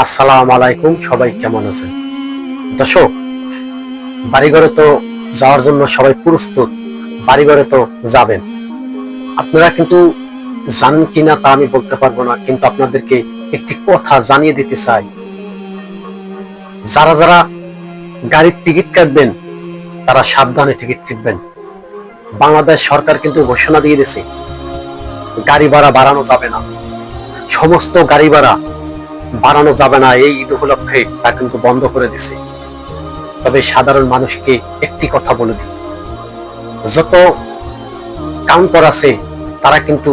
আসসালামু আলাইকুম, সবাই কেমন আছেন? দর্শক, বাড়িঘরে তো যাওয়ার জন্য সবাই প্রস্তুত। বাড়িঘরে তো যাবেন। আপনারা কিন্তু জানেন কিনা তা আমি বলতে পারবো না, কিন্তু আপনাদেরকে একটি কথা জানিয়ে দিতে চাই। যারা যারা গাড়ির টিকিট কাটবেন তারা সাবধানে টিকিট কাটবেন। বাংলাদেশ সরকার কিন্তু ঘোষণা দিয়ে দিয়েছে, গাড়ি ভাড়া বাড়ানো যাবে না। সমস্ত গাড়ি ভাড়া বাড়ানো যাবে না, এই ঈদ উপলক্ষে তা কিন্তু বন্ধ করে দিছে। তবে সাধারণ মানুষকে একটি কথা বলে দিই, যত কাউন্টার আছে তারা কিন্তু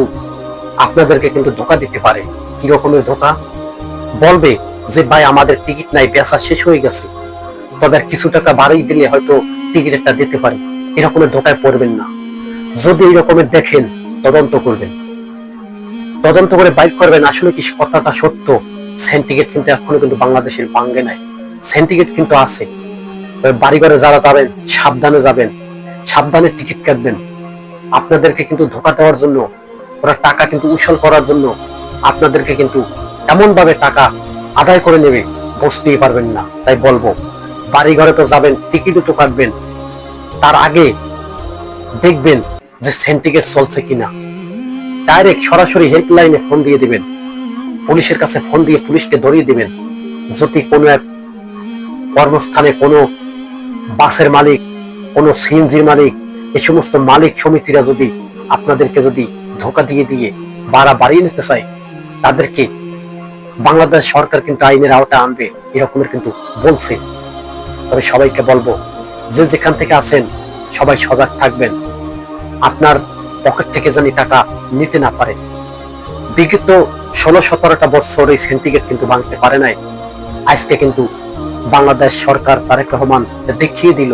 আপনাদেরকে কিন্তু ধোকা দিতে পারে। কি রকমের ধোকা? বলবে যে ভাই আমাদের টিকিট নাই, বেচা শেষ হয়ে গেছে, তবে আর কিছু টাকা বাড়িয়ে দিলে হয়তো টিকিট একটা দিতে পারে। এরকমের ধোকায় পড়বেন না। যদি এরকমের দেখেন, তদন্ত করবেন, তদন্ত করে বাইক করবেন আসলে কি কথাটা সত্য। সেন্টিকেট কিন্তু এখনো কিন্তু বাংলাদেশের ভাঙ্গে নাই, সেন্টিকেট কিন্তু আছে। তবে বাড়িঘরে যারা যাবেন সাবধানে যাবেন, সাবধানে টিকিট কাটবেন। আপনাদেরকে কিন্তু ধোকা দেওয়ার জন্য, ওরা টাকা কিন্তু উসুল করার জন্য আপনাদেরকে কিন্তু এমন ভাবে টাকা আদায় করে নেবে, বুঝতেই পারবেন না। তাই বলবো, বাড়িঘরে তো যাবেন, টিকিটও তো কাটবেন, তার আগে দেখবেন যে সেন্টিকেট চলছে কিনা। ডাইরেক্ট সরাসরি হেল্পলাইনে ফোন দিয়ে দিবেন, পুলিশের কাছে ফোন দিয়ে পুলিশকে ধরিয়ে দিবেন। যদি কোনো এক কর্মস্থানে কোনো বাসের মালিক, কোনো সিএনজির মালিক, এই সমস্ত মালিক সমিতিরা যদি আপনাদেরকে যদি ধোকা দিয়ে দিয়ে ভাড়া বাড়িয়ে নিতে চায়, তাদেরকে বাংলাদেশ সরকার কিন্তু আইনের আওতায় আনবে, এরকমের কিন্তু বলছে। তবে সবাইকে বলবো, যে যেখান থেকে আছেন সবাই সজাগ থাকবেন, আপনার পকেট থেকে জানি টাকা নিতে না পারে। বিগত 16-17টা বছর এই সেন্টিকেট কিন্তু ভাঙতে পারে নাই। আজকে কিন্তু বাংলাদেশ সরকার তারেক রহমান দেখিয়ে দিল